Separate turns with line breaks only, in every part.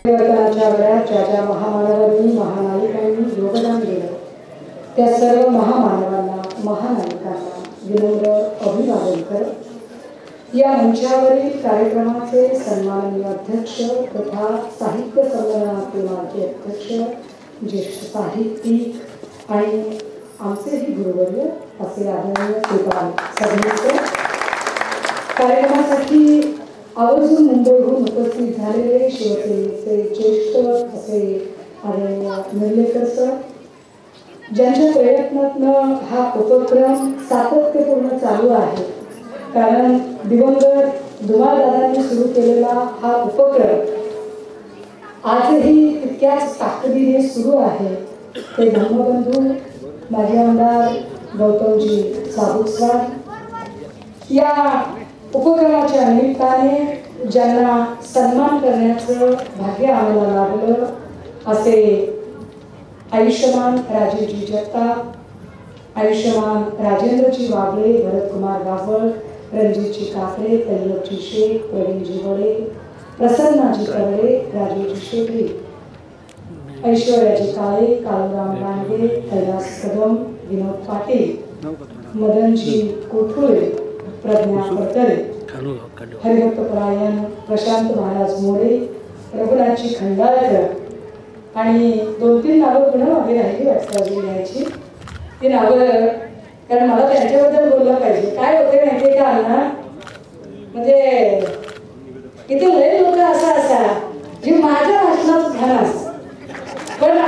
परिवर्तनाच्या वेळात ज्या ज्या महामानवांनी महानायिकांनी योगदान दिलं त्या सर्व महामानवांना महानायिकांना विनम्र अभिवादन करत या मंचावरील कार्यक्रमाचे सन्माननीय अध्यक्ष तथा साहित्य संमेलनाचे माजी अध्यक्ष ज्येष्ठ साहित्यिक आणि आमचेही गुरुवर्य असे आदरणीय श्रीपाल सगळीचे कार्यक्रमासाठी आवर्जून मुंबईहून उपस्थित झालेले शिवसेनेचे ज्येष्ठ असे आदरणीय निर्लेकर सर, ज्यांच्या प्रयत्नातनं हा उपक्रम सातत्यपूर्ण चालू आहे. कारण दिवंगत धुमाळदादांनी सुरू केलेला हा उपक्रम आजही तितक्याच ताकदीने सुरू आहे. ते धर्मबंधू माजी आमदार गौतमजी साबुतवार या उपक्रमाच्या निमित्ताने ज्यांना सन्मान करण्याचं भाग्य आम्हाला लाभलं असे आयुष्यमान राजेजी जगताप, आयुष्यमान राजेंद्रजी वाबळे, भरतकुमार गावळ, रणजितजी काकडे, तैयबजी शेख, प्रवीणजी वडे, प्रसन्नाजी कवळे, राजेजी शेगरी, ऐश्वर्याजी काळे, काळूराम रांगे, कैलास कदम, विनोद पाटील, मदनजी कोठुळे, प्रज्ञा फडतरे, हरिभक्तपरायण प्रशांत महाराज मोरे, रघुनाथजी खंडाळकर आणि 2-3 नावं पुन्हा मागे राहिली वाटतं लिहायची. ती नावं कारण मला त्यांच्याबद्दल बोललं पाहिजे. काय होते माहिती का ना, म्हणजे इथे लय लोक असा जे माझ्या भाषणात घालास, पण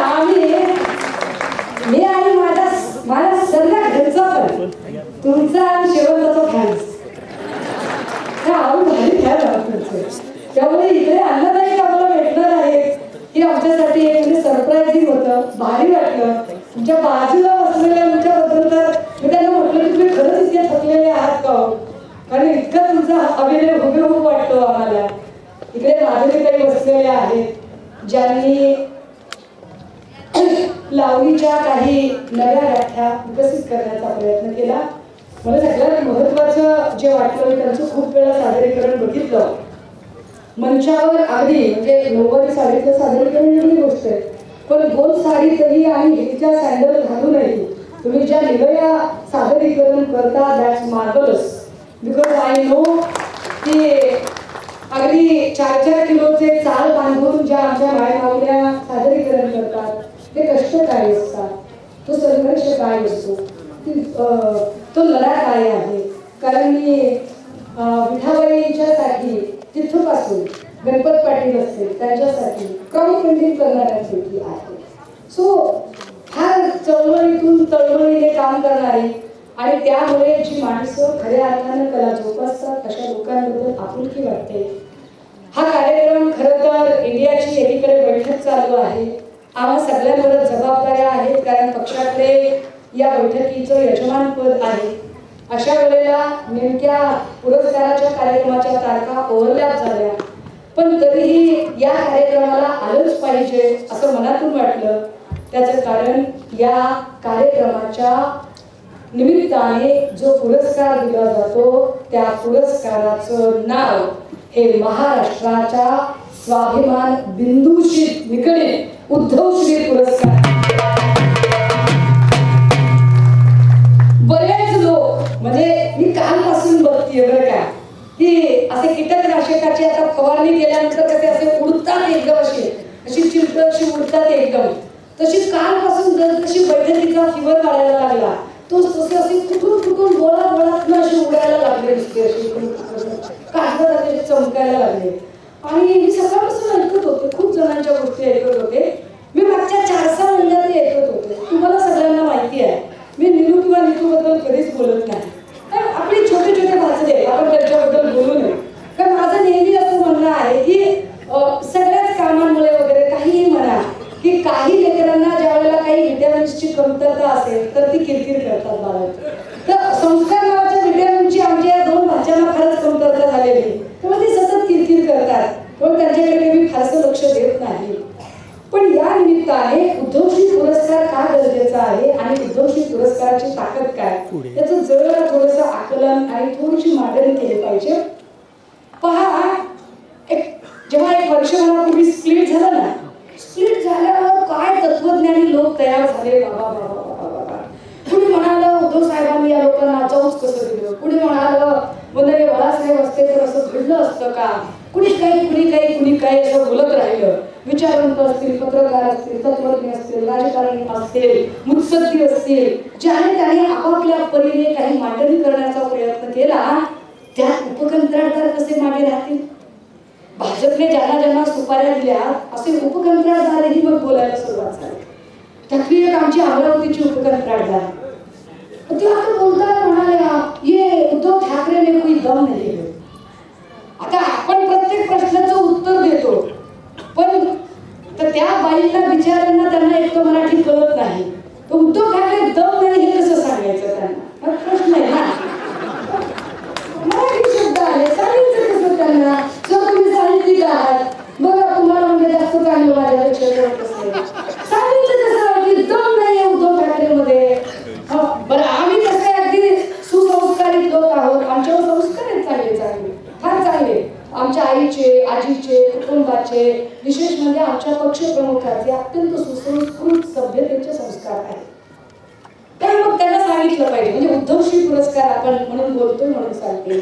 मी आणि माझा सगळ्या घरचा पण तुमचा आणि शेवटचा घालस त्यामुळे इथे अन्नदायी आम्हाला भेटणार आहे की आमच्यासाठी एक सरप्राईजिंग होतं. भारी वाटलं. तुमच्या बाजूला बसलेल्या तुमच्याबद्दल तर मी त्यांना म्हटलं की तुम्ही खरंच इतके थकलेले आहात का, कारण इतका तुमचा अभिनय हुबेहूब वाटतो आम्हाला. इकडे माधुरी काही बसलेल्या आहेत ज्यांनी लावणीच्या काही नव्या व्याख्या विकसित करण्याचा प्रयत्न केला. मला सगळ्यात महत्वाचं जे वाटलं, मी त्यांचं खूप वेळा सादरीकरण बघितलं. मंचावर अगदी म्हणजे नऊवारी साडीचं सादरीकरण वेगळी गोष्ट आहे, पण गोल साडीतही आणि हिच्या सँडल घालूनही तुम्ही ज्या निवया सादरीकरण करता that's marvellous. Because I know की अगदी 4-4 किलोचे चाल बांधून ज्या आमच्या मायमाऊल्या सादरीकरण करतात ते कष्ट काय असतात, तो संघर्ष काय असतो, तो लढा काय आहे. कारण मी विठाबाईंच्यासाठी तिथपासून गणपत पाटील असतील त्यांच्यासाठी क्राऊड फंडिंग करणाऱ्यांपैकी आहे. सो फार चळवळीतून तळमळीने काम करणारी आणि त्यामुळे जी माणसं खऱ्या अर्थानं कला जोपासतात अशा लोकांबद्दल आपुलकी वाटते. हा कार्यक्रम खरं तर इंडियाची एकीकडे बैठक चालू आहे. आम्हा सगळ्यांवर जबाबदाऱ्या आहेत कारण पक्षाकडे या बैठकीचं यजमानपद आहे. अशा वेळेला नेमक्या पुरस्काराच्या कार्यक्रमाच्या तारखा ओव्हरलॅप झाल्या, पण तरीही या कार्यक्रमाला आलंच पाहिजे असं मनातून वाटलं. त्याचं कारण या कार्यक्रमाच्या निमित्ताने जो पुरस्कार दिला जातो त्या पुरस्काराचं नाव हे महाराष्ट्राच्या स्वाभिमान बिंदूशी निगडीत उद्धवश्री पुरस्कार. बरेच लोक म्हणजे मी कालपासून बघतीये बरं का की असे कीटकनाशकाची आता फवारणी केल्यानंतर कसे असे उडतात एकदम अशी चिंटकशी उडतात एकदम, तशी कालपासून जशी बैठकीचा फिवर वाढायला लागला तो तसे असे कुठून बोळात अशी उडायला लागले नुसते अशी कागदात असे चमकायला लागले. आणि मी सकाळपासून ऐकत होते, खूप जणांच्या गोष्टी ऐकत होते. मी मागच्या 4-6 महिन्यात ऐकत होते. तुम्हाला सगळ्यांना माहिती आहे मी नीलू किंवा नीतूबद्दल कधीच बोलत नाही. आपले छोटे भाचले आपण त्यांच्याबद्दल बोलू नये. कारण माझं नेहमी असं म्हणणं आहे की सगळ्याच कामांमुळे वगैरे काहीही म्हणा की काही लेकरांना ज्या वेळेला काही विटॅमिन्सची कमतरता असेल तर ती किरकिर करतात बाळा. तर संस्कार नावाच्या विटॅमिनची आमच्या 2 भाच्यांना खरंच कमतरता झालेली, त्यामुळे ते सतत किरकिर करतात. पण त्यांच्याकडे मी फारसं लक्ष देत नाही. पण या निमित्ताने उद्धवश्री पुरस्कार का गरजेचा आहे आणि उद्धवश्री पुरस्काराची ताकद काय याचं जरा थोडंसं आकलन आणि थोडीशी मांडणी केली पाहिजे. पहा, जेव्हा 1 वर्षभरापूर्वी स्प्लिट झालं ना, स्प्लिट झाल्यावर काय तत्वज्ञानी लोक तयार झाले बाबा बाबा बाबा. कुणी म्हणालं उद्धव साहेबांनी या लोकांना जाऊच कसं दिलं, कुणी म्हणालं वंदनीय बाळासाहेब असते तर असं घडलं असतं का, कुणी काही असं बोलत राहिलं. विचारवंत असतील, पत्रकार असतील, तत्वज्ञ असतील, राजकारणी असतील, मुत्सद्दी असतील, ज्याने त्याने आपापल्या परीने काही मांडणी करण्याचा प्रयत्न केला, त्यात उपकंत्राटदार कसे मागे राहतील. भाजपने ज्यांना ज्यांना सुपाऱ्या दिल्या असे उपकंत्राटदारही मग बोलायला सुरुवात झाली. त्यातली एक आमची अमरावतीची उपकंत्राटदार, ते आता बोलताना म्हणाले ये उद्धव ठाकरे ने कोई दम नाही. आता आपण प्रत्येक प्रश्नाचं उत्तर देतो, पण त्या बाईंना बिचाऱ्यांना त्यांना एक मराठी कळत नाही, तर उद्धव ठाकरे दम नाही हे कसं सांगायचं त्यांना, प्रश्न आहे ना. मराठी शब्द आहे, सांगायचं कसं त्यांना. जर तुम्ही साहित्यिक आहात, बघा तुम्हाला म्हणजे जास्त चांगलं माझ्यापेक्षा सांगायचं कसं की दम नाही आहे उद्धव ठाकरे मध्ये. बरं आम्ही कसं अगदी सुसंस्कारित लोक आहोत, आमच्यावर संस्कार आहेत चांगले चांगले, फार चांगले. आमच्या आईचे, आजीचे, कुटुंबाचे, विशेष म्हणजे आमच्या पक्षप्रमुखाचे अत्यंत सुसंस्कृत सभ्यतेचे संस्कार आहेत. तर मग त्यांना सांगितलं पाहिजे. म्हणजे उद्धवश्री पुरस्कार आपण म्हणून बोलतोय म्हणून सांगते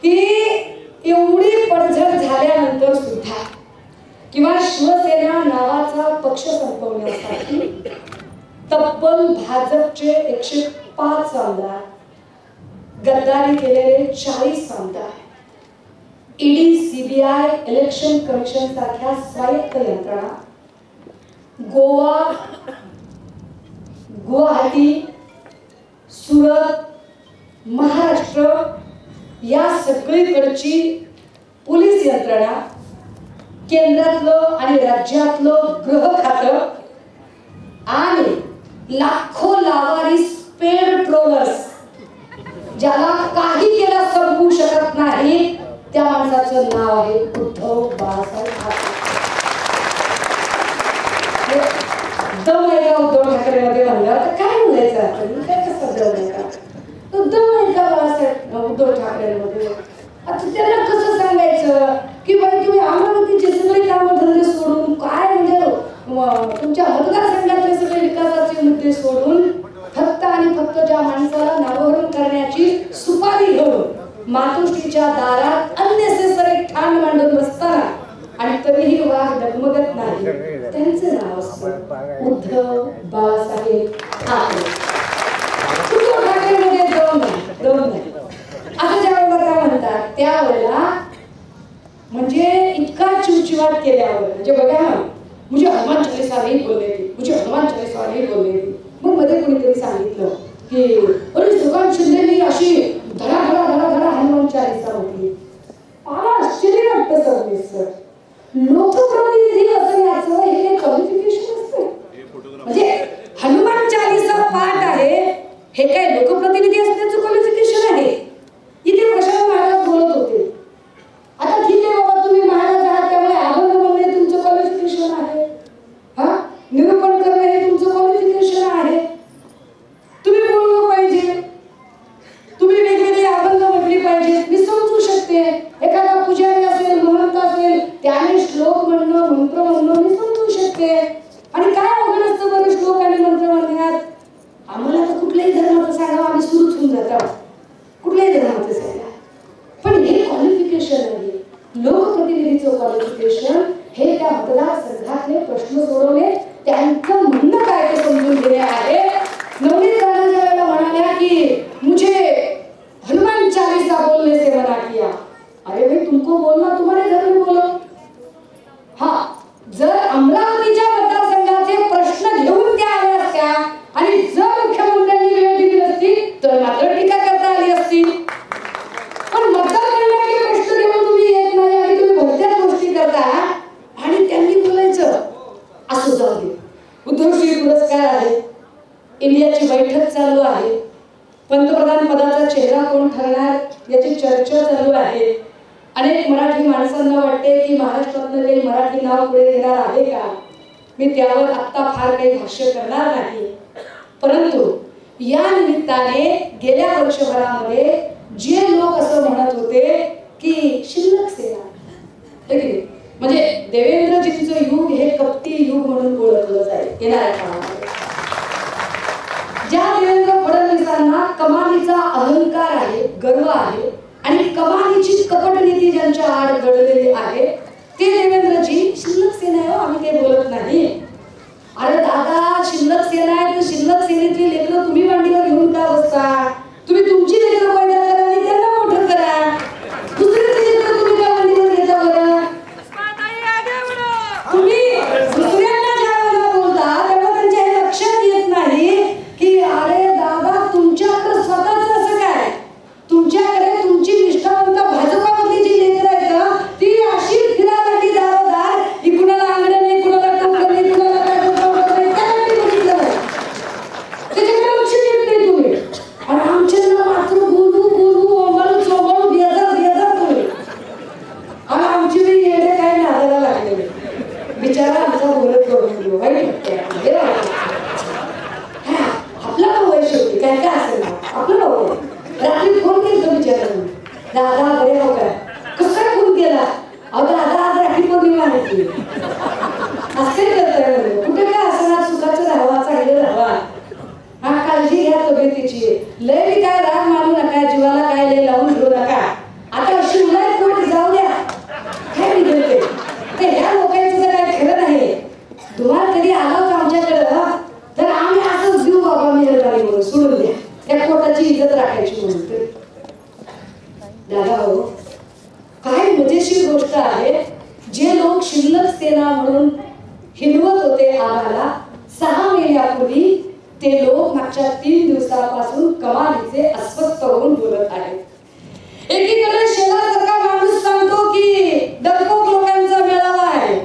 की एवढी पडझड झाल्यानंतर सुद्धा किंवा शिवसेना नावाचा पक्ष संपवण्यासाठी तब्बल भाजपचे 105 आमदार, गद्दारी केलेले 40 आमदार, ईडी, सीबीआय, इलेक्शन कमिशन सारख्या स्वायत्त यंत्रणा, गोवा, गुवाहाटी, सुरत, महाराष्ट्र या सगळीकडची पोलीस यंत्रणा, केंद्रातलं आणि राज्यातलं गृह खातं आणि लाखो लावारिस पेड ट्रोलर्स, ज्याला काही केला संपवू शकत नाही, त्या माणसाचं नाव आहे उद्धव बाळासाहेब ठाकरे. दम आहे का उद्धव ठाकरे मध्ये म्हणलं तर काय बोलायचं आपण, काय कसं दम आहे का, तो दम आहे का बाळासाहेब उद्धव ठाकरे मध्ये. आता त्यांना कसं सांगायचं की बाई तुम्ही अमरावतीचे सगळे कामं धंदे सोडून, काय म्हणजे तुमच्या मतदारसंघातले सगळे विकासाचे मुद्दे सोडून फक्त आणि फक्त ज्या माणसाला नावहरण करण्याची सुपारी घेऊन मातोश्रीच्या दारात अननेसेसरी ठाण मांडून बसताना आणि तरीही वाघ डगमगत नाही, त्यांचं नाव असतं उद्धव बाळासाहेब ठाकरे. उद्धव ठाकरे मध्ये दम नाही. आता ज्या वेळेला काय म्हणतात त्यावेळेला म्हणजे इतका चिवचिवाट केल्यावर म्हणजे बघा ना, मुझे हनुमान चालीसा नहीं बोलने दी, मुझे हनुमान चालीसा नहीं बोलने दी. मग मध्ये कोणीतरी सांगितलं की अरे सुकांत शिंदेनी अशी धडा धडा धडा धडा हनुमान चालीसा होती. मला आश्चर्य वाटतं सर, लोकप्रतिनिधी असण्याचं हे क्वालिफिकेशन असतं. म्हणजे हनुमान चालीसा पाठ आहे हे काय लोकप्रतिनिधी असण्याचं क्वालिफिकेशन आहे. इथे प्रशांत महाराज बोलत होते. आता ठीक आहे बाबा, तुम्ही महाराज आहात त्यामुळे अभंग म्हणणे तुमचं क्वालिफिकेशन आहे, हा निरूपण करणे हे तुमचं क्वालिफिकेशन आहे. तुम्ही बोललं पाहिजे, तुम्ही वेगवेगळे अभंग म्हटले पाहिजे, मी समजू शकते. एखादा पुजारी असेल, महंत असेल, त्याने श्लोक म्हणणं, मंत्र म्हणणं मी समजू शकते. आणि काय अवघड असतं बरं श्लोक आणि मंत्र म्हणण्यात. आम्हाला तर कुठल्याही धर्माचं सांगा, आम्ही सुरूच होऊन जातो, कुठल्याही धर्माचं सांगा. पण हे क्वालिफिकेशन आहे, लोकप्रतिनिधीचं क्वालिफिकेशन हे त्या मतदारसंघातले प्रश्न सोडवणे, त्यांचं म्हणणं काय ते समजून घेणे आहे. नवनीत राणांच्या वेळेला म्हणाल्या की मुझे हनुमान चालीसा बोलने से मना किया. अरे भाई तुमको बोलना तुम्हारे घर में बोलो. हा, जर अमरावतीच्या मतदारसंघाचे प्रश्न घेऊन त्या आल्या असत्या आणि जर मुख्यमंत्र्यांनी वेळ दिली असती तर मात्र टीका करता आली असती. पण मतदारसंघाचे प्रश्न घेऊन तुम्ही येत नाही आणि तुम्ही भलत्याच गोष्टी करता आणि त्यांनी बोलायचं. असं जाऊ दे, उद्धवश्री पुरस्कार आहे, इंडियाची बैठक चालू आहे, पंतप्रधान पदाचा चेहरा कोण ठरणार याची चर्चा चालू आहे. अनेक मराठी माणसांना वाटते की महाराष्ट्रातलं काही मराठी नाव पुढे येणार आहे का. मी त्यावर आत्ता फार काही भाष्य करणार नाही, परंतु या निमित्ताने गेल्या वर्षभरामध्ये जे लोक असं म्हणत होते की शिल्लक सेना म्हणजे देवेंद्रजींचं युग हे कपटी युग म्हणून ओळखलं जाईल येणाऱ्या काळामध्ये. ज्या देवेंद्र फडणवीसांना कमानीचा अहंकार आहे, गर्व आहे आणि कमानीची कपटनीती ज्यांच्या आड दडलेली आहे ते देवेंद्रजी शिल्लक सेना आहे. आम्ही काही बोलत नाही. अरे दादा, शिल्लक सेना आहे तर शिल्लक सेनेतली लेकरं तुम्ही मांडीवर घेऊन का बसता? तुम्ही तुमची लेकरं पैदा करा आणि त्यांना मोठं करा. दुसऱ्याची लेकरं तुम्ही का मांडीवर घेता बरं? तुम्ही दुसऱ्यांना ज्यावेळेला बोलता तेव्हा त्यांच्या हे लक्षात येत नाही की अरे दादा, तुमच्याकडे स्वतःच असं काय, तुमच्याकडे तुमची निष्ठावंत भाजपामधली जी लेकरं आहेत ना ती अशी फिरायला की दारोदार, ही कुणाला अंगण नाही, कुणाला टोकन नाही, कुणाला काय त्याच्याकडे लक्ष देत नाही तुम्ही. आणि आमच्या मात्र बोलू बोलू ओंबाळू चोबाळू बेजार तुम्ही. आणि आमची बी येडे काय नादाला लागलेले बिचारा आमचा बोलत करून वाईट आपला भाऊ आहे शेवटी, काय काय असेल ना आपला भाऊ आहे. रात्री फोन केला बिचारा, दादा बरे हो काय, कसा फोन केला? अहो दादा आज राखी पौर्णिमा आहे की असे करताय कुठे काय असणार, सुखाचं राहावा, चांगलं राहावा, हा काळजी घ्या तब्येतीची, लय बी काय राग मानू नका, जीवाला काय लय लावून घेऊ नका. आता अशी उन्हाळ्यात कोणी जाऊ द्या, काय बिघडते ते ह्या लोकांचं तर काय खरं नाही. तुम्हाला कधी आला होता आमच्याकडं तर आम्ही असंच देऊ बाबा मेहरबानी म्हणून सोडून द्या, त्या पोटाची इज्जत राखायची म्हणून. दादा हो, काय मजेशीर गोष्ट आहे, जे लोक शिल्लक सेना म्हणून हिंडवत होते आम्हाला 6 महिन्यापूर्वी ते लोक मागच्या 3 दिवसापासून कमालीचे अस्वस्थ होऊन बोलत आहेत. एकीकडे शेजारचा माणूस सांगतो की डरपोक लोकांचा मेळावा आहे.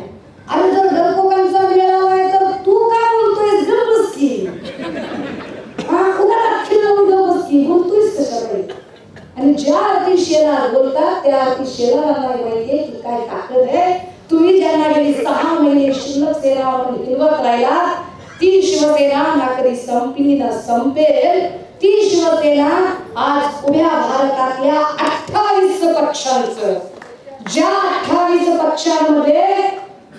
अरे जर डरपोकांचा मेळावा आहे तर तू काय बोलतोय? गप्पच की, उगाच अख्खी लावून गप्पच की, बोलतोयस कशाकडे? आणि ज्या अर्थी शेलार बोलतात त्या अर्थी शेलारांना माहितीये की काय ताकद आहे. तुम्ही ज्यांना गेली 6 महिने शिल्लक सेना म्हणून हिंवत राहिला, ती शिवसेना ना कधी संपली ना संपेल. ती शिवसेना आज उभ्या भारतातल्या 28 पक्षांचं, ज्या 28 पक्षांमध्ये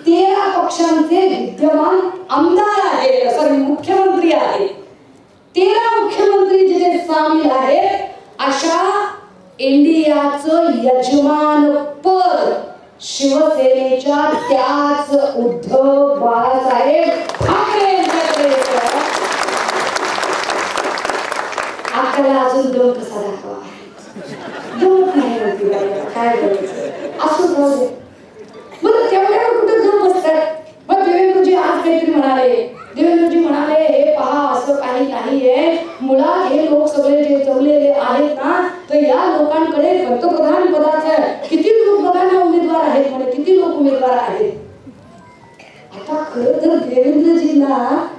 13 पक्षांचे विद्यमान आमदार आहेत, सॉरी मुख्यमंत्री आहेत, 13 मुख्यमंत्री जिथे सामील आहेत, अशा इंडियाचं यजमान पद शिवसेनेच्या त्याच उद्धव बाळासाहेब ठाकरे यांच्याकडे येतं. आपल्याला अजून दोन कसा दाखवा, दोन नाही होती काय बोलायचं असं जाऊ दे. बरं तेवढ्यावर कुठं गप बसतात. मग देवेंद्रजी आज काहीतरी म्हणाले, देवेंद्रजी म्हणाले हे पहा असं काही नाहीये, मुळात हे लोक सगळे जे जमलेले आहेत ना तर या लोकांकडे पंतप्रधान पदाचे किती लोक बघा ना उमेदवार आहेत, म्हणे किती लोक उमेदवार आहेत. आता खरं तर देवेंद्रजींना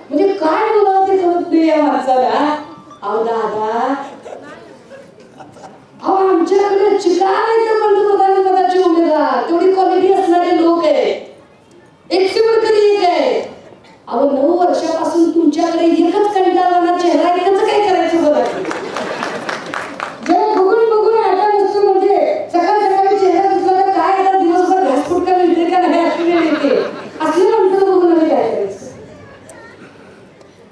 म्हणजे काय बोलावं ते कळत नाही या माणसाला. अहो दादा, अहो आमच्याकडे चिकार आहे तर पंतप्रधान पदाचे उमेदवार, तेवढी क्वालिटी असणारे लोक आहे, एकशे कधी एक आहे. अहो 9 वर्षापासून तुमच्याकडे एकच कंटाळवाणा चेहरा, एकच काय करायचं बघा. जेव्हा बघून बघून आता नसतो म्हणजे सकाळ सकाळी चेहरा दिसला तर काय आता दिवसभर घासफुटका मिळते का नाही अशी वेळ येते. असले माणसं बघून आम्ही काय करायचं.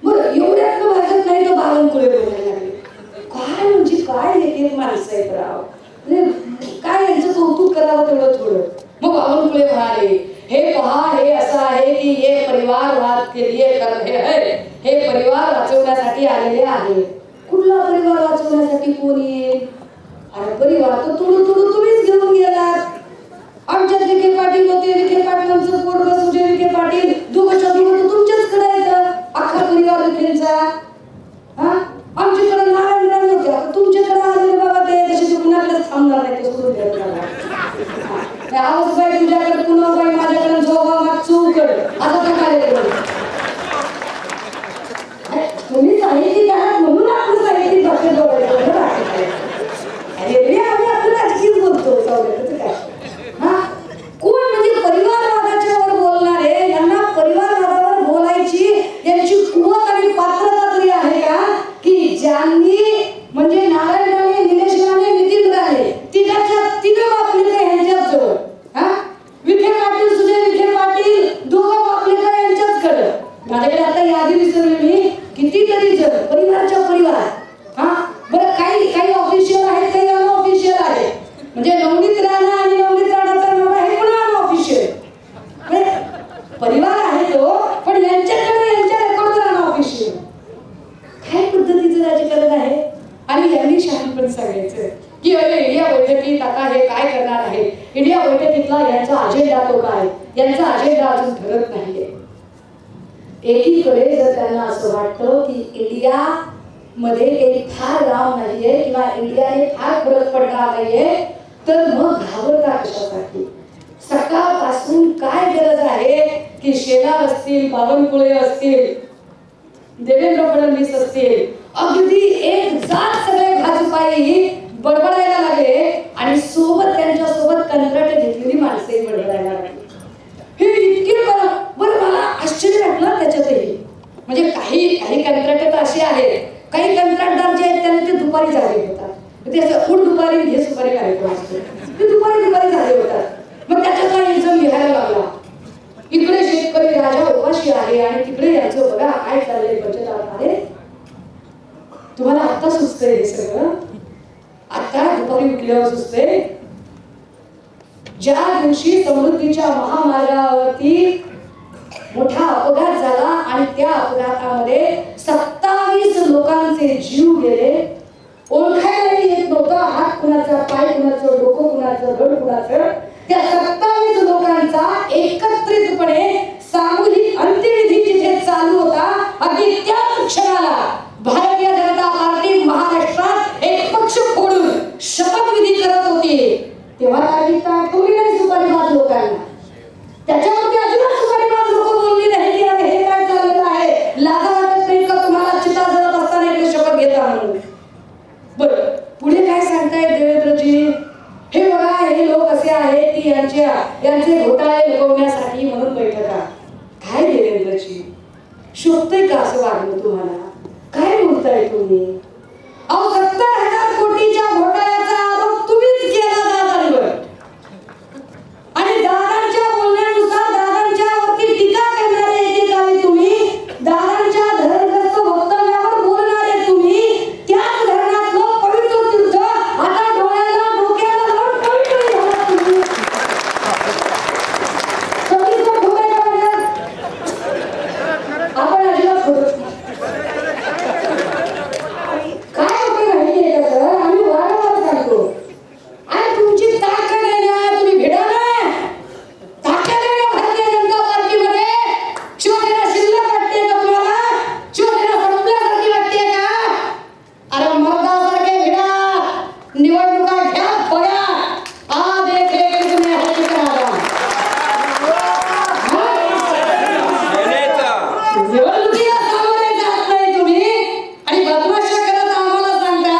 बरं एवढ्यात भाजप नाही तर बावनकुळे बोलायला लागले. काय म्हणजे काय एक माणसं आहेत राव, म्हणजे काय यांचं कौतुक करावं तेवढं थोडं. मग बावनकुळे म्हणाले हे पहा हे असं आहे की हे परिवारवाद के लिए कर रहे हैं, हे परिवार वाचवण्यासाठी आलेले आहे. कुठला परिवार वाचवण्यासाठी कोण येईल? अरे परिवार तर तुडू तुम्हीच घेऊन गेलात. आमच्यात विखे पाटील होते, विखे पाटलांचं पोट बसवले विखे पाटील, दोघंच्या दोघं तुमच्याच कडे येतं अख्खा परिवार विखेंचा. आमच्याकडे नारायण राणे होते, आता तुमच्याकडे आलेले बाबा ते तसे कुणाकडेच थांबणार नाही. आवाजबाई तुझ्याकडे, पुनवबाई माझ्याकडे, जोगा माग चौकड आता तो काय तुम्ही साहित्यिक आहात म्हणून आपलं साहित्यिक भाषेत बघायचं. आम्ही आपलं राजकीय बोलतो सवलतीचं काय. कोण म्हणजे परिवारवादाच्या वर बोलणारे, यांना परिवारवादावर बोलायची यांची कुवत आणि पात्रता तरी आहे का की ज्यांनी म्हणजे नारायण राणे, निलेश राणे, नितीन राणे तिघाच्या तिघ बापले ह्यांच्याच जवळ विखे पाटील, सुजय विखे माझ्याकडे आता यादी विसरली मी, कितीतरी जण परिवाराच्या परिवार. हा बरं, काही काही ऑफिशियल आहेत, काही अनऑफिशियल आहेत. म्हणजे नवनीत राणा आणि नवनीत राणाचा नवरा हे पण अनऑफिशियल परिवार आहे तो, पण यांच्याकडे यांच्या रेकॉर्ड अनऑफिशियल. काय पद्धतीचं राजकारण आहे. आणि यांनी शहाणपण सांगायचं की अरे इंडिया बैठकीत आता हे काय करणार आहे, इंडिया बैठकीतला यांचा अजेंडा तो काय, यांचा अजेंडा अजून ठरत नाहीये. एकीकडे जर त्यांना असं वाटतं की इंडिया मध्ये काही फार लांब नाहीये किंवा इंडियाने फार फरक पडणार नाहीये, तर मग घाबरता कशासाठी. सकाळपासून काय गरज आहे की शेलार असतील, बावनकुळे असतील, देवेंद्र फडणवीस असतील, अगदी एक जात सगळे भाजपाई बडबडायला लागले आणि सोबत त्यांच्या सोबत कंत्राट घेतलेली माणसे बडबडायला लागली. हे इतके बरं मला आश्चर्य वाटलं त्याच्यातही. म्हणजे काही काही कंत्राट असे आहेत, काही कंत्राटदार जे आहेत त्यांना ते दुपारी जागे होतात. ते असं उठ दुपारी घे सुपारी कार्यक्रम असतो, ते दुपारी जागे होतात. मग त्याच्यातला इन्कम लिहायला लागला. इकडे शेतकरी राजा उपाशी आहे आणि तिकडे याचं बघा काय चाललंय बचत. तुम्हाला आता सुचतंय हे सगळं, आता दुपारी उठल्यावर सुचतंय. ज्या दिवशी समृद्धीच्या महामार्गावरती मोठा अपघात झाला आणि त्या अपघातामध्ये 27 लोकांचे जीव गेले, ओळखायला येत नव्हतं हात कुणाचा, पाय कुणाचं, डोकं कुणाचं, धड कुणाचं. त्या 27 लोकांचा एकत्रितपणे सामूहिक अंत्यविधी जिथे चालू होता, अगदी त्याच क्षणाला भारतीय जनता पार्टी महाराष्ट्रात एक पक्ष फोडून शपथविधी करत होती. तेव्हा तारीख आठवली नाही सुपारीबाज लोकांना. त्याच्यावरती अजिबात सुपारीबाज लोक बोलली नाही की हे काय चाललेलं आहे, लाजा वाटत नाही का तुम्हाला चिता जळत असताना इकडे शपथ घेता म्हणून. बरं, पुढे काय सांगतायत देवेंद्रजी. हे बघा हे लोक असे आहेत की यांचे घोटाळे लपवण्यासाठी म्हणून बैठका. काय देवेंद्रजी शोभतंय का असं वागणं तुम्हाला? काय बोलताय तुम्ही? अहो 70,000 कोटीच्या घोटाळ्याचा आरोप तुम्हीच केला दादांवर आणि दादांच्या बोलण्यानुसार दादांच्या वरती टीका करणारे एकेकाळी तुम्ही, दादांच्या धरणग्रस्त वक्तव्यावर बोलणारे तुम्ही, त्याच धरणातलं पवित्र तीर्थ आता डोळ्याला डोक्याला लावून पवित्र झाला तुम्ही. कधीच खोटायला आपण अजिबात खोटत काय होतं माहितीये का सर, आम्ही वारंवार सांगतो आणि तुमची ताकद आहे ना, तुम्ही भिडा ना, ताकद आहे ना भारतीय जनता पार्टीमध्ये. शिवसेना शिल्लक वाटते का तुम्हाला? शिवसेना संपल्यासारखी वाटते का? अरे मर्दासारखे भिडा, निवडणुका घ्या बघा, आज एक तुम्ही हल्ली करा. निवडणुकीला सामोरे जात नाही तुम्ही आणि बदमाशा करत आम्हाला सांगता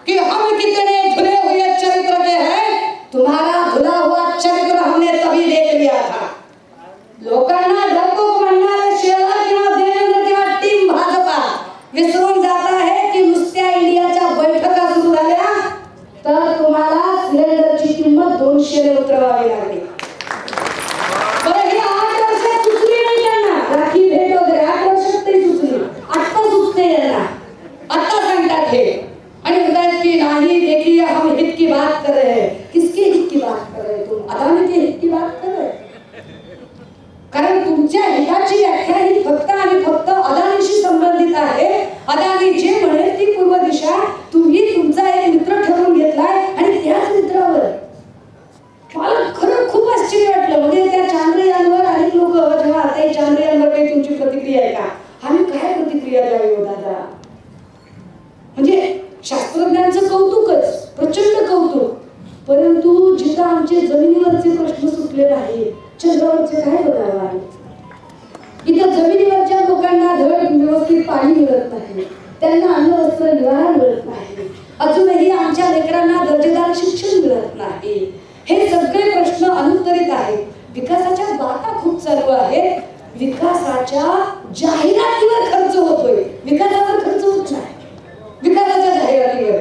कि हम कितने धुले हुए चरित्र के हैं, तुम्हारा धुला हुआ चरित्र हमने तभी देख लिया था. लोकांना डरपोक म्हणणारे शेलार किंवा देवेंद्र किंवा टीम भाजपा विसरून जात आहे की नुसत्या इंडियाच्या बैठका सुरू झाल्या तर तुम्हाला सिलेंडरची किंमत 200 ने उतरवावी लागली. बरं हे 8 वर्षात सुचली नाही त्यांना, राखी भेट वगैरे 8 वर्षात तरी सुचली, आता सुचते यांना, आता सांगतात हे. आणि म्हणतात की नाही देखिए हम हित की बात कर रहे हैं. किसके हित की बात कर रहे हैं तुम? अदानी के हित की बात कर रहे हैं. कारण तुमच्या हिताची व्याख्या ही फक्त आणि फक्त अदानीशी संबंधित आहे. अदानी जे म्हणेल ती पूर्व दिशा तुम्ही तुमचा एक मित्र ठरवून घेतलाय आणि त्याच मित्रावर मला खरं खूप आश्चर्य वाटलं. म्हणजे त्या चांद्रयानवर अनेक लोक जेव्हा आता चांद्रयानवर काही तुमची प्रतिक्रिया आहे का, आम्ही काय प्रतिक्रिया द्यावी हो दादा. म्हणजे शास्त्रज्ञांचं कौतुकच, प्रचंड कौतुक, परंतु जिथं आमचे जमिनीवरचे प्रश्न सुटले नाही, चंद्रावरचे काय बघावं आहे. इथं जमिनीवरच्या लोकांना धड व्यवस्थित पाणी मिळत नाही, त्यांना अन्न वस्त्र निवारा मिळत नाही, अजूनही आमच्या लेकरांना दर्जेदार शिक्षण मिळत नाही. हे सगळे प्रश्न अनुत्तरित आहेत. विकासाच्या बाता खूप चालू आहेत, विकासाच्या जाहिरातीवर खर्च होतोय, विकासावर खर्च होत नाही, विकासाच्या जाहिरातीवर.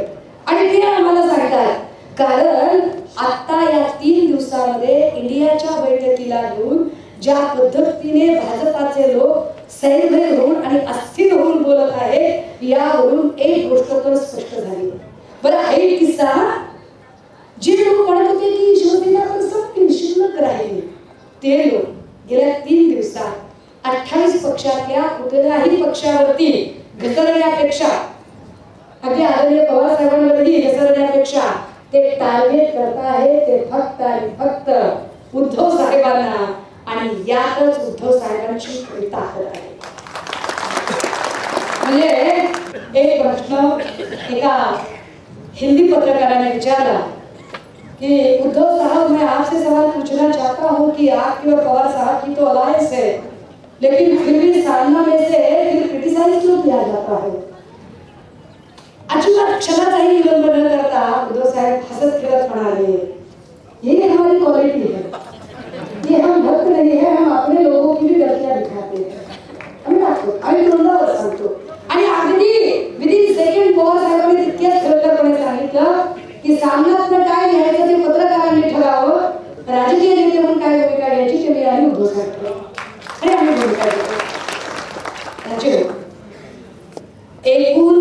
आणि ते आम्हाला सांगतात कारण आता या 3 दिवसामध्ये इंडियाच्या बैठकीला घेऊन ज्या पद्धतीने भाजपाचे लोक सैरभैर होऊन आणि अस्थिर होऊन बोलत आहे, यावरून एक गोष्ट तर स्पष्ट झाली. बरं एक किस्सा, जे लोक म्हणत होते की शिवसेना संपली, शिल्लक राहिली, ते लोक गेल्या 3 दिवसात 28 पक्षातल्या कुठल्याही पक्षावरती घसरण्यापेक्षा, अगदी आदरणीय पवार साहेबांवरही घसरण्यापेक्षा ते टार्गेट करत आहे ते फक्त आणि फक्त उद्धव साहेबांना, आणि यातच उद्धव साहेबांची खरी ताकद आहे. म्हणजे एक प्रश्न एका हिंदी पत्रकाराने विचारला कि उद्धव साहब, मैं आपसे सवाल पूछना चाहता हूँ कि आपकी और पवार साहब की तो अलायंस है, लेकिन फिर भी सामना में से फिर क्रिटिसाइज क्यों किया जाता है? अजिबात क्षणाचाही विलंब न करता उद्धव साहेब हसत खेलत म्हणाले, ये हमारी क्वालिटी है, ये हम भक्त नहीं है, हम अपने लोगों की भी गलतियां दिखाते हैं. आम्ही तोंडावर सांगतो. आणि अगदी विदिन सेकंड पवार साहेबांनी तितक्याच खरखरपणे सांगितलं की सामन्यातनं काय लिहायचं ते पत्रकारांनी ठरावं, राजकीय नेते म्हणून काय भूमिका घ्यायची ते मी आणि उद्धव साहेब ठरवू, आणि आम्ही भूमिका घेतो. एकूण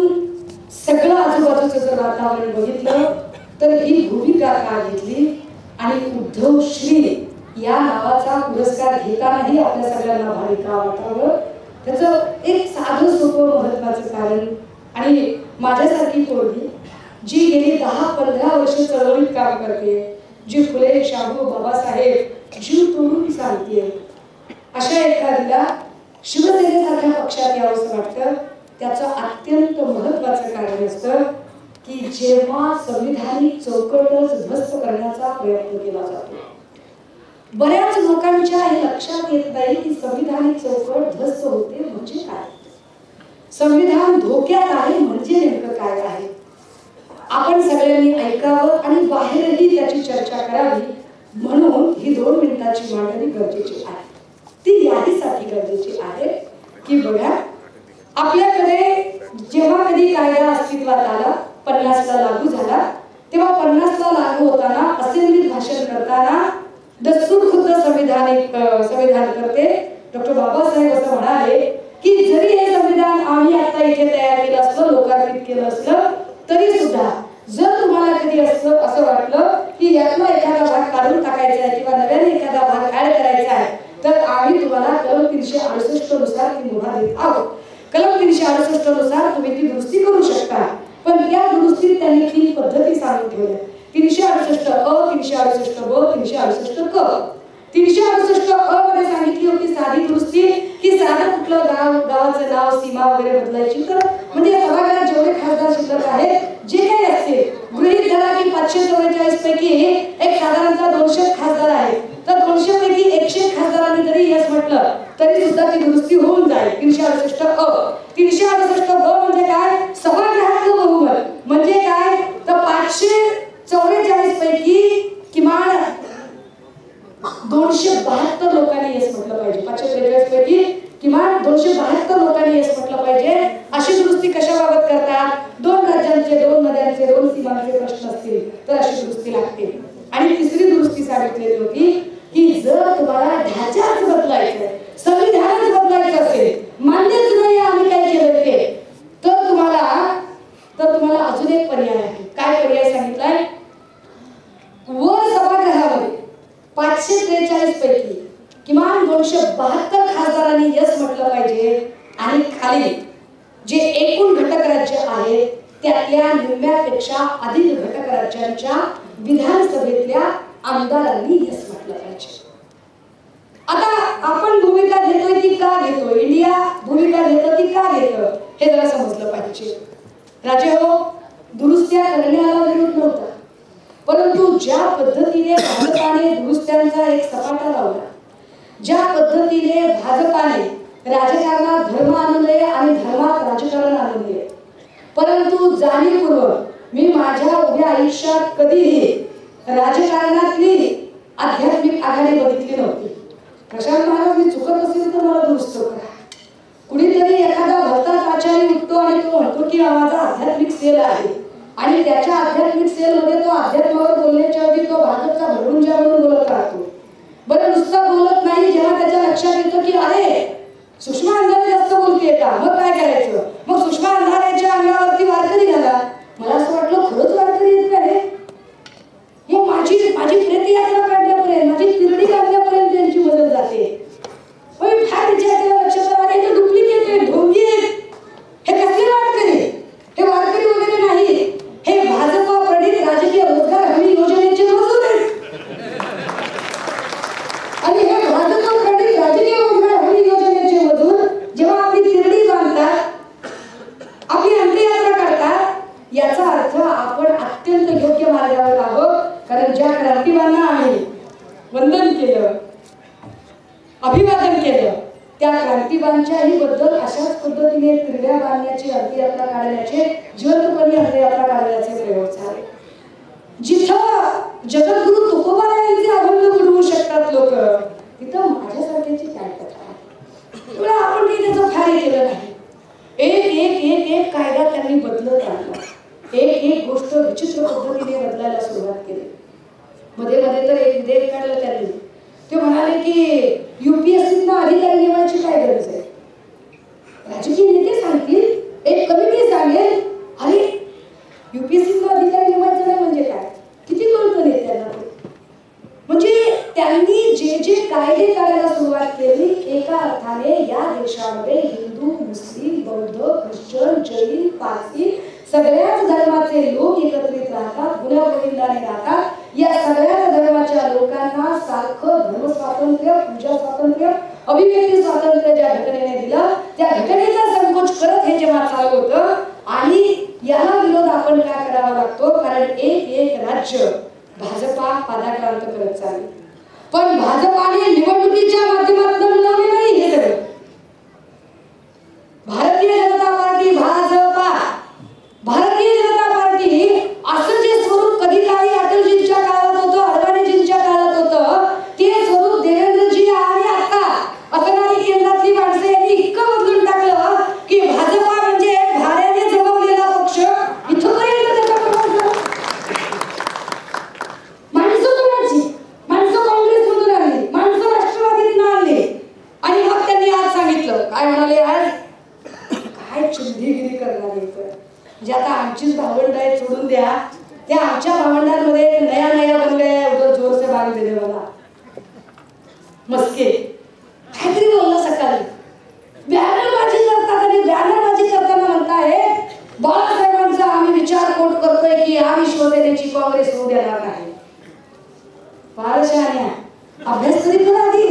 सगळं आजूबाजूचं जर वातावरण बघितलं तर ही भूमिका का घेतली, आणि उद्धव श्री या नावाचा पुरस्कार घेतानाही आपल्या सगळ्यांना भारी का वाटावं, त्याचं एक साधं सोपं महत्वाचं कारण. आणि माझ्यासारखी पोरगी जी गेली 10-15 वर्ष चळवळीत काम करते, जी फुले, शाहू, बाबासाहेब जीव तोडून सांगते, अशा एखाद्याला शिवसेनेसारख्या पक्षात यावंसं वाटतं. त्याचं अत्यंत महत्वाचं कारण असतं की जेव्हा संविधानिक चौकटच ध्वस्त करण्याचा प्रयत्न केला जातो, बऱ्याच लोकांच्या हे लक्षात येत नाही की संविधानिक चौकट ध्वस्त होते म्हणजे काय, संविधान धोक्यात आहे म्हणजे नेमकं काय आहे. आपण सगळ्यांनी ऐकावं आणि बाहेरही त्याची चर्चा करावी, म्हणून ही 2 मिनिटाची मांडणी गरजेची आहे. ती यासाठी गरजेची आहे की बघा, आपल्याकडे जेव्हा कधी कायदा अस्तित्वात आला, 50 ला लागू झाला, तेव्हा 50 ला लागू होताना असेंब्लीत भाषण करताना दस्तूर खुद्द संविधान करते डॉक्टर बाबासाहेब असं म्हणाले की जरी हे संविधान आम्ही आता इथे तयार केलं असलं, लोकार्पित केलं असलं, तरी सुद्धा जर तुम्हाला कधी असं वाटलं की यातला एखादा भाग काढून टाकायचा आहे किंवा नव्याने एखादा भाग ऍड करायचा आहे, तर आम्ही तुम्हाला कलम 368 नुसार ती मुभा देत आहोत. कलम 368 नुसार तुम्ही ती दुरुस्ती करू शकता. पण त्या दुरुस्तीत त्यांनी 3 पद्धती सांगून ठेवल्या. 368 अ, 368 ब, 368 क. 368 अ मध्ये सांगितली होती साधी दुरुस्ती की साधं कुठलं गावाचं नाव, सीमा वगैरे बदलायची. तर म्हणजे सभागृहात जेवढे खासदार शिल्लक आहेत, जे काही असतील, गृहीत धरा की 544 पैकी एक साधारणतः 200 खासदार आहेत, तर 200 पैकी 100 खासदारांनी जरी यस म्हटलं तरी सुद्धा ती दुरुस्ती होऊन जाईल. 368 अ. 368 ब म्हणजे काय, सभागृहातलं बहुमत. म्हणजे काय, तर 544 पैकी किमान 272 लोकांनी यस म्हटलं पाहिजे. 543 पैकी किमान 272 लोकांनी यस म्हटलं पाहिजे. अशी दुरुस्ती कशाबाबत करतात, 2 राज्यांचे, 2 नद्यांचे, 2 सीमांचे प्रश्न असतील तर अशी दुरुस्ती लागते. आणि तिसरी दुरुस्ती सांगितलेली होती की जर तुम्हाला ढाचाच बदलायचं, संविधानच बदलायचं असेल, मान्यच नाही आम्ही काय केलं ते, तर तुम्हाला अजून एक पर्याय आहे. काय पर्याय सांगितलाय, वर सभागृहामध्ये 543 पैकी किमान 272 खासदारांनी यस म्हटलं पाहिजे, आणि खाली जे एकूण घटक राज्य आहेत त्यातल्या निम्म्यापेक्षा अधिक घटक राज्यांच्या विधानसभेतल्या आमदारांनी यस म्हटलं पाहिजे. आता आपण भूमिका घेतोय ती का घेतोय, इंडिया भूमिका घेतो ती का घेतं, हे जरा समजलं पाहिजे. राजे हो, दुरुस्त्या करण्याला विरोध नव्हता, परंतु ज्या पद्धतीने भाजपाने दुरुस्त्यांचा एक सपाटा लावला, ज्या पद्धतीने भाजपाने राजकारणात धर्म आणले आणि धर्मात राजकारण आणले, परंतु जाणीवपूर्वक मी माझ्या उभ्या आयुष्यात कधीही राजकारणातली आध्यात्मिक आघाडी बघितली नव्हती. प्रशांत महाराज, मी चुकत असेल तर मला दुरुस्त करा. कुणीतरी एखादा भक्ताचा आचार्य उठतो आणि तो म्हणतो की माझा आध्यात्मिक सेल आहे, आणि त्याच्या आध्यात्मिक सेल मध्ये तो अध्यात्मावर बोलण्याच्या ऐवजी तो भाजपचा भरभुंजा म्हणून बोलत राहतो. बरं, नुसता बोलत नाही, जेव्हा त्याच्या लक्षात येतं की अरे सुषमा अंधारे जास्त बोलतेय का? मग काय करायचं? मग सुषमा अंधारेच्या अंगावरती वारकरी घाला. मला असं वाटलं खरंच वारकरी येत आहे. मग माझी प्रेत यात्रा काढण्यापर्यंत, माझी तिरडी काढण्यापर्यंत त्यांची मदत जाते. फार विचार केला, लक्षात आला हे डुप्लिकेट आहे, ढोंगी आहेत. हे कसले वारकरी? हे वारकरी वगैरे नाही, हे भाजपा प्रणित राजकीय रोजगार हमी योजनेचे मजूर आहेत. आणि हे भाजपा प्रणित राजकीय रोजगार हमी योजनेचे मजूर जेव्हा आपली तिरडी बांधतात, आपली अंत्ययात्रा काढतात, याचा अर्थ आपण अत्यंत योग्य मार्गावर आहोत. कारण ज्या क्रांतिवांना आम्ही वंदन केलं, अभिवादन केलं, त्या क्रांतिवांच्याही बद्दल अशाच पद्धतीने तिरड्या बांधण्याचे, अंत्ययात्रा काढण्याचे, जिवंतपणे अंत्ययात्रा काढण्याचे प्रयोग झाले. जिथं जगद्गुरु तुकोबारायांचे अभंग बुडवू शकतात लोक, तिथं माझ्यासारख्याची काय कथा? आपण काही त्याचं फार केलं नाही. एक कायदा त्यांनी बदलत आणला. एक गोष्ट विचित्र पद्धतीने बदलायला सुरुवात केली. मध्ये तर एक विधेयक काढलं त्यांनी. ते म्हणाले की UPSCना अधिकारी नेमायची काय गरज आहे? राजकीय नेते सांगतील, एक कमिटी सांगेल, अरे UPSCना अधिकारी नेमायचं नाही म्हणजे काय? किती कळतं नेत्यांना? म्हणजे त्यांनी जे कायदे काढायला सुरुवात केली, एका अर्थाने या देशामध्ये हिंदू, मुस्लिम, बौद्ध, ख्रिश्चन, जैन, पारसी सगळ्याच धर्माचे लोक एकत्रित राहतात, गुण्यागोविंदाने राहतात. या सगळ्याच धर्माच्या लोकांना सारखं धर्मस्वातंत्र्य, पूजा स्वातंत्र्य, अभिव्यक्ती स्वातंत्र्य ज्या घटनेने दिलं, त्या घटनेचा संकोच करत हे जेव्हा चालू होतं. आणि याला विरोध आपण काय करावा लागतो? कारण एक राज्य भाजपा पादाक्रांत करत चालली. पण भाजपाने निवडणुकीच्या माध्यमातून मिळवले नाही हे सगळं. भारतीय जनता पार्टी, भारतीय जनता पार्टी असं जे स्वरूप कधी काही अटलजींच्या काळात होतं, अडवाणीजींच्या काळात होतं, ते स्वरूप देवेंद्रजी आणि आता असणारी केंद्रातली माणसं यांनी इतकं बदलून टाकलं की भाजपा म्हणजे भाड्याने जमवलेला पक्ष. इथपर्यंत त्याचा प्रभाव माणसं काँग्रेसमधून आली, माणसं राष्ट्रवादीतून आली. आणि मग त्यांनी आज सांगितलं, काय म्हणाले? आज काय चिंधीगिरी करणार आहे? म्हणजे आता आमचीच भावंड आहे, सोडून द्या. त्या आमच्या भावंडांमध्ये नया बन गया, उधर जोर से बांध देने वाला मस्के काहीतरी बोलला सकाळी. बॅनरबाजी करतात आणि बॅनरबाजी करताना म्हणताय बाळासाहेबांचा आम्ही विचार कोट करतोय की आम्ही शिवसेनेची काँग्रेस होऊ देणार नाही. फार शहाण्या, अभ्यास तरी कर आधी.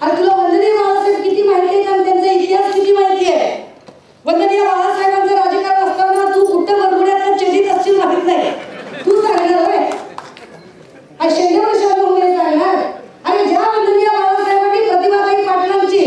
अरे तुला वंदनीय बाळासाहेब किती माहिती आहे, त्यांचा इतिहास किती माहिती आहे? वंदनीय बाळासाहेबांचं राजकारण असताना तू कुठं बरगुड्यात चेलीत असशील माहित नाही. तू सांगणार होय? शेंगेवर सांगणार? आणि ज्या वंदनीय बाळासाहेबांनी प्रतिभाताई पाटलांची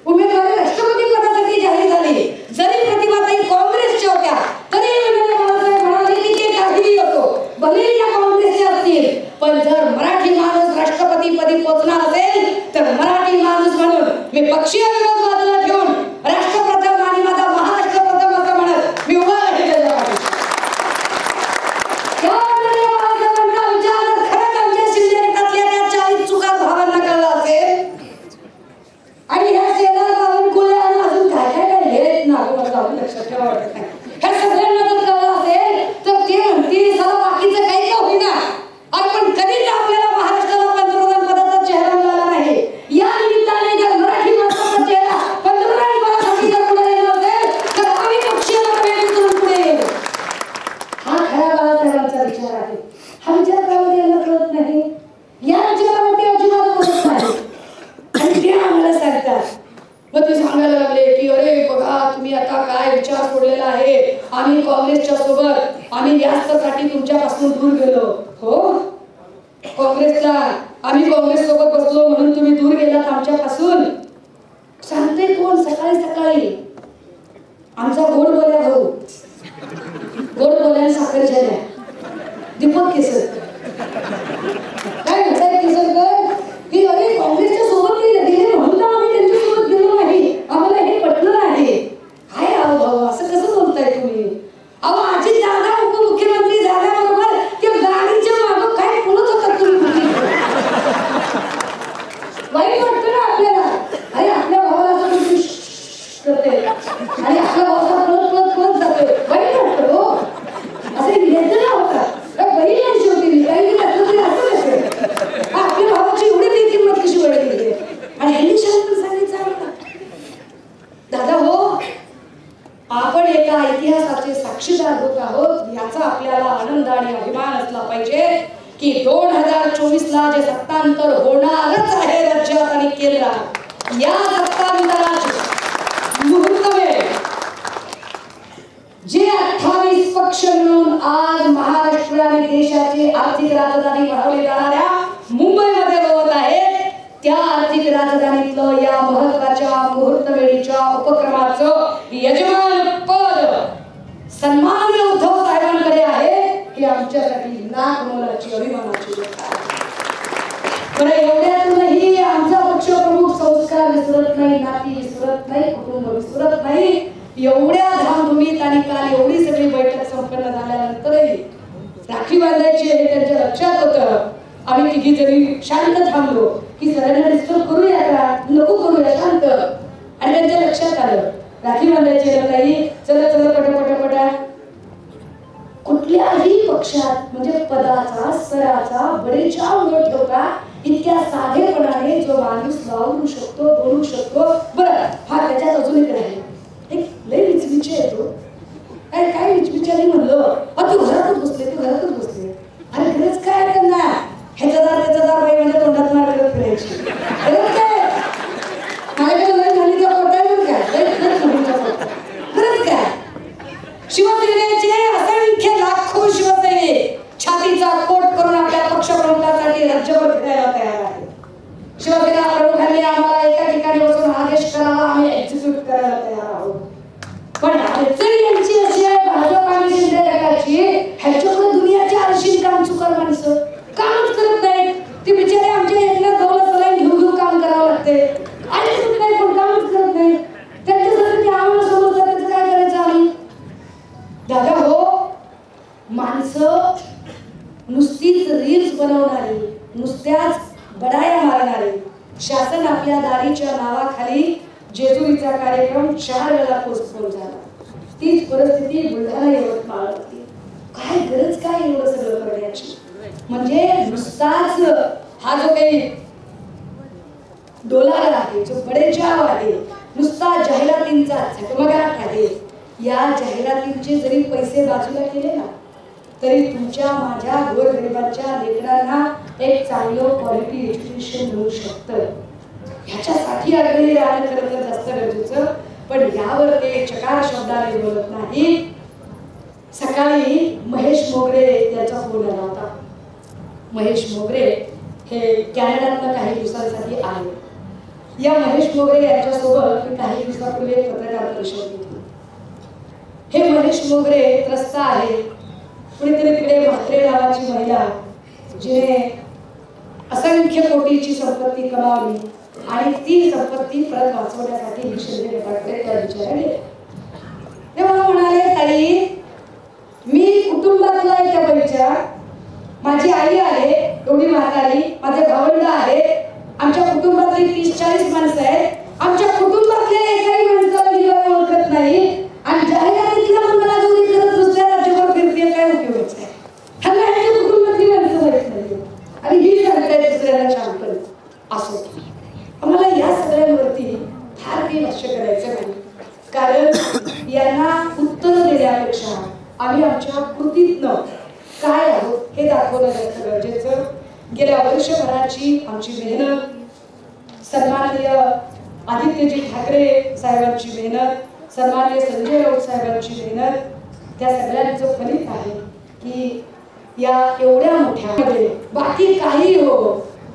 उमेदवारी राष्ट्रपती पदासाठी जाहीर झाली, जरी प्रतिभाताई काँग्रेसच्या होत्या, तरी वंदनीय बाळासाहेब म्हणाले की ते काहीही होतो, भलेही त्या काँग्रेसचे असतील, पण जर मराठी माणूस राष्ट्रपतीपदी पोहोचणार असेल तर मराठी माणूस म्हणून मी पक्षीय विरोध बाजूला ठेवून राष्ट्रप्रथम आणि माझा महाराष्ट्र प्रथम असं म्हणत मी उभा राहील. विचार खरंच आमच्या शिंदे गटातल्या त्या 40 चुका भावांना कळला असेल आणि ह्या शेजार बावनकुळे आणि अजून काय हेच नागोबाचं लक्षात ठेवा वाटत नाही. ह्या सगळ्यांना जर कळलं असेल तर ते म्हणतील सगळं बाकीचं काही का होईना, आपण कधीच आपल्याला महाराष्ट्राला पंतप्रधान पदाचा चेहरा मिळाला नाही. या निमित्ताने जर मराठी माणसाचा चेहरा पंतप्रधान पदासाठी जर पुढे येणार असेल तर आम्ही पक्षाला प्रेरित पुढे येऊ. हा खरा बाळासाहेबांचा विचार आहे. हा विचार त्यामध्ये यांना कळत नाही. या विचारावरती अजिबात बोलत नाही आणि ते आम्हाला सांगतात. मग ते सांगायला लागले की अरे बघा तुम्ही आता काय विचार सोडलेला आहे, आम्ही काँग्रेसच्या सोबत, आम्ही यासाठी तुमच्यापासून दूर गेलो. हो, आम्ही काँग्रेस सोबत बसलो म्हणून तुम्ही दूर गेलात आमच्यापासून? सांगते कोण? सकाळी आमचा गोड बोल्या भाऊ, गोड बोल्याने साखर झाल्या, दीपक केसर. काय म्हणताय केसरकर की अरे काँग्रेसच्या सोबत गेले म्हणून आम्ही त्यांच्यासोबत गेलो नाही, आम्हाला हे पटलं नाही. काय भाऊ असं कसं बोलताय तुम्ही? अहो अजित दादा उपमुख्यमंत्री झाल्याबरोबर ते गाडीच्या मागं काय बोलत होतात तुम्ही? वाईट वाटतं ना आपल्याला. अरे आपल्या भावाला या सत्तांतराचे मुहूर्त वेळ जे 28 पक्ष मिळून आज महाराष्ट्र आणि देशाची आर्थिक राजधानी बनवली जाणाऱ्या मुंबईमध्ये होत आहेत, त्या आर्थिक राजधानीतलं या महत्त्वाच्या मुहूर्तवेळीच्या उपक्रमाचं यजमान पद सन्माननीय उद्धव साहेबांकडे आहे. ही आमच्यासाठी नाक मोलाची अभिमानाची गोष्ट आहे. पण एवढ्यातूनही आमचा पक्ष प्रमुख संस्कार विसरत नाही, नाती विसरत नाही, कुटुंब विसरत नाही. एवढ्या धामधुमीत आणि काल एवढी सगळी बैठक संपन्न झाल्यानंतरही राखी बांधायची हे त्यांच्या लक्षात होतं. आम्ही तिघी जणी शांत थांबलो की सगळ्यांना डिस्टर्ब करूया का, नको करूया, शांत. आणि त्यांच्या लक्षात आलं राखी बांधायची ताई, चला चला पटापटा. कुठल्याही पक्षात म्हणजे पदाचा स्तराचा बरेचाव न ठेवता इतक्या साधेपणाने जो माणूस वावरू शकतो, बोलू शकतो. बरं, हा त्याच्यात अजून एक राहील, एक लय विचविचे येतो. काय विचविचारी म्हणलं, तू घरातच बसले. अरे गरज काय त्यांना ह्याचा दार बाई म्हणजे तोंडात मार करत फिरायची गरज काय? माझ्याकडे लय झाली तर पोटावर काय गरज काय? शिवसेनेचे असंख्य लाखो शिवसैनिक छातीचा कोट करून आपल्या पक्षप्रमुखासाठी राज्यभर फिरायला तयार आहे. शिवसेना प्रमुखांनी आम्हाला एका ठिकाणी बसून आदेश करावा, आम्ही एक्झिक्यूट करायला तयार आहोत. पण अडचण यांची अशी आहे भाजप आणि शिंदे गटाची, ह्याच्यामुळे दुनियाची आळशी काम चुकार माणसं कामच करत नाहीत. ते बिचारे आमच्या एकनाथ भाऊला सलाईन घेऊन काम करावं लागते. आणि नाही पण कामच करत नाही. त्यांच्यासाठी आम्हाला समजतं त्याचं काय करायचं आम्ही. दादा हो, माणसं नुसतीच रील्स बनवणारी, नुसत्याच बडाया मारणारी, शासन आपल्या दारीच्या नावाखाली जेजुरीचा कार्यक्रम 4 वेळा पोस्टपोन झाला. तीच परिस्थिती बुलढाणा यवतमाळ होती. काय गरज काय एवढं सगळं करण्याची? म्हणजे नुसताच हा जो काही डोलारा आहे, जो बडेजाव आहे, नुसता जाहिरातींचा झगमगाट आहे, या जाहिरातींचे जरी पैसे बाजूला केले ना तरी तुमच्या माझ्या गोरगरिबांच्या लेकरांना एक चांगलं क्वालिटी एज्युकेशन मिळू शकतं. ह्याच्यासाठी आग्रही राहणं खरं तर जास्त गरजेचं. पण यावर ते चकार शब्दाने बोलत नाही. सकाळी महेश मोगरे यांचा फोन आला होता. महेश मोगरे हे कॅनडातनं काही दिवसांसाठी आले. या महेश मोगरे यांच्यासोबत मी काही दिवसापूर्वी एक पत्रकार परिषद घेतली. हे महेश मोगरे त्रस्त आहे. कुणीतरी तिकडे म्हात्रे नावाची महिला जिने असंख्य कोटीची संपत्ती कमावली आणि ती संपत्ती परत वाचवण्यासाठी शिंदे गटाकडे त्या विचारायला गेले. ते मला म्हणाले, ताई मी कुटुंबातला आहे त्या बाईच्या, माझी आई आहे एवढी म्हातारी, माझे भावंड आहे, आमच्या कुटुंबातली 30-40 माणसं आहेत. आमच्या कुटुंबातल्या एकाही माणसाला ही बाई ओळखत नाही आणि जाहिरातीतला मला जोडी करत दुसऱ्या राज्यावर फिरते, काय उपयोगच आहे? ह्यांना ह्यांच्या कुटुंबातली माणसं माहित नाही आणि ही सांगताय दुसऱ्याला शांतपणे. असो, आम्हाला या सगळ्यांवरती फार काही लक्ष करायचं नाही, कारण यांना उत्तर देण्यापेक्षा आम्ही आमच्या कृतीतनं काय आहोत हे दाखवणं जास्त गरजेचं. गेल्या वर्षभराची आमची मेहनत, सन्माननीय आदित्यजी ठाकरे साहेबांची मेहनत, सन्माननीय संजय राऊत साहेबांची मेहनत, त्या सगळ्यांचं फलित आहे की या एवढ्या मोठ्यामध्ये बाकी काही हो,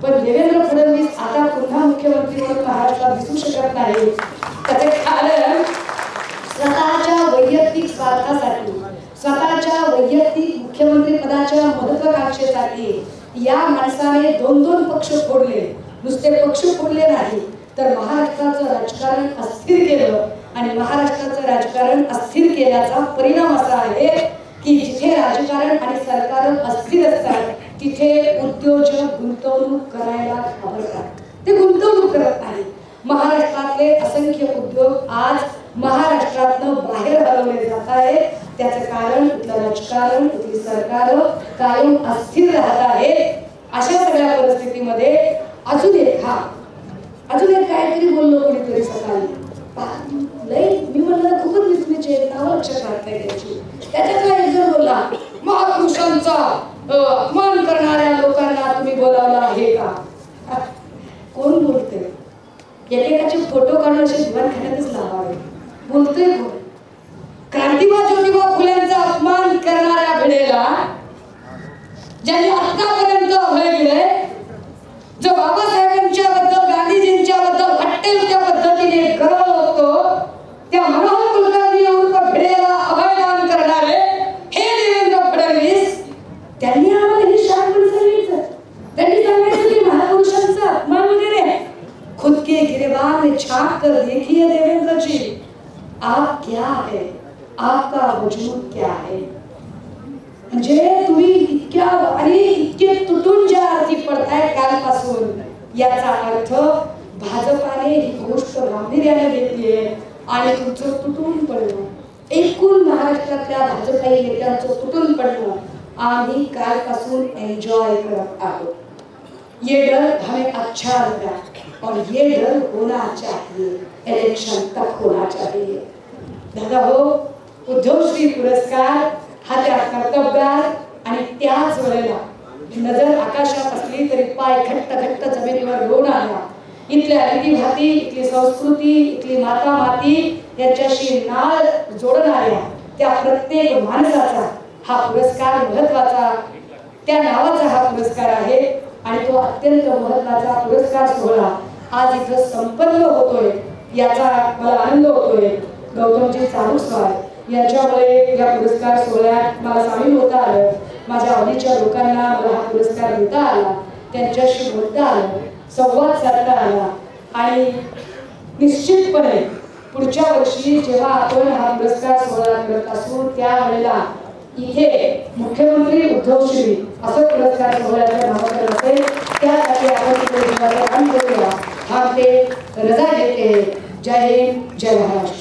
पण देवेंद्र फडणवीस आता पुन्हा मुख्यमंत्री म्हणून महाराष्ट्रात दिसू शकत नाही. त्याचे कारण स्वतःच्या वैयक्तिक स्वार्थासाठी, स्वतःच्या वैयक्तिक मुख्यमंत्री पदाच्या महत्वाकांक्षेसाठी या माणसाने 2-2 पक्ष फोडले. नुसते पक्ष फोडले नाही तर महाराष्ट्राचं राजकारण अस्थिर केलं आणि महाराष्ट्राचं राजकारण अस्थिर केल्याचा परिणाम असा आहे की जिथे राजकारण आणि सरकार अस्थिर असतात तिथे उद्योजक गुंतवणूक करायला घाबरतात, ते गुंतवणूक करत नाही. महाराष्ट्रातले असंख्य उद्योग आज महाराष्ट्रातनं बाहेर हलवले जात आहेत. त्याचं कारण इथलं राजकारण, इथली सरकार कायम अस्थिर राहत आहे. अशा सगळ्या परिस्थितीमध्ये अजून एक काहीतरी बोललो कोणीतरी सकाळी, लय मी म्हणलं खूपच विचलित नाव लक्षात राहत नाही त्याची. त्याच्यातला एक जण बोलला, महापुरुषांचा अपमान करणाऱ्या लोकांना तुम्ही बोलावलं आहे का? कोण बोलते? एकेकाची फोटो काढून असे दिवाणखान्यातच लावावे. बोलतोय कोण? क्रांतिबा ज्योतिबा फुलेंचा अपमान करणाऱ्या भिडेला ज्यांनी आतापर्यंत अभय दिले, जो बाबासाहेबांच्या बद्दल गांधीजींच्या बद्दल वाटेल त्या पद्धतीने करत होतो, त्या मनोहर कुलकर्णी उर्फ भिडेला अभयदान करणारे हे देवेंद्र फडणवीस, त्यांनी आम्हाला ही शाळा सांगितलं. त्यांनी सांगायचं की महापुरुषांचा अपमान वगैरे. खुद के गिरेबान में झांक कर देखिए देवेंद्र जी, आप क्या है, आपका वजूद क्या है. म्हणजे तुम्ही इतक्या आणि इतके तुटून ज्या अर्थी पडताय कालपासून, याचा अर्थ भाजपाने ही गोष्ट गांभीर्याने घेतलीये आणि तुमचं तुटून पडणं, एकूण महाराष्ट्रातल्या भाजपाई नेत्यांचं तुटून पडणं आम्ही कालपासून एन्जॉय करत आहोत. ये डर हमें अच्छा लगा और ये डर होना चाहिए, इलेक्शन तक होना चाहिए. दादा हो, उद्धवश्री पुरस्कार हा त्या कर्तबगार आणि त्याच वेळेला नजर आकाशात असली तरी पाय घट्ट घट्ट जमिनीवर रोवून आल्या. इथल्या रीतीभाती, इथली संस्कृती, इथली माता माती यांच्याशी नाळ जोडणाऱ्या त्या प्रत्येक माणसाचा हा पुरस्कार महत्वाचा, त्या नावाचा हा पुरस्कार आहे. आणि तो अत्यंत महत्वाचा पुरस्कार सोहळा आज इथं संपन्न होतोय, याचा मला आनंद होतोय. गौतमजी चालूसवार यांच्यामुळे या पुरस्कार सोहळ्यात मला सामील होता आलं. माझ्या आवडीच्या लोकांना मला हा पुरस्कार देता आला, त्यांच्याशी बोलता आलं, संवाद साधता आला. आणि निश्चितपणे पुढच्या वर्षी जेव्हा आपण हा पुरस्कार सोहळा करत असू त्यावेळेला इथे मुख्यमंत्री उद्धवश्री असं पुरस्कार सोहळ्याचं नामकरण असेल. त्यासाठी आपण काम करूया. हा ते रजा घेते. जय हिंद, जय महाराष्ट्र.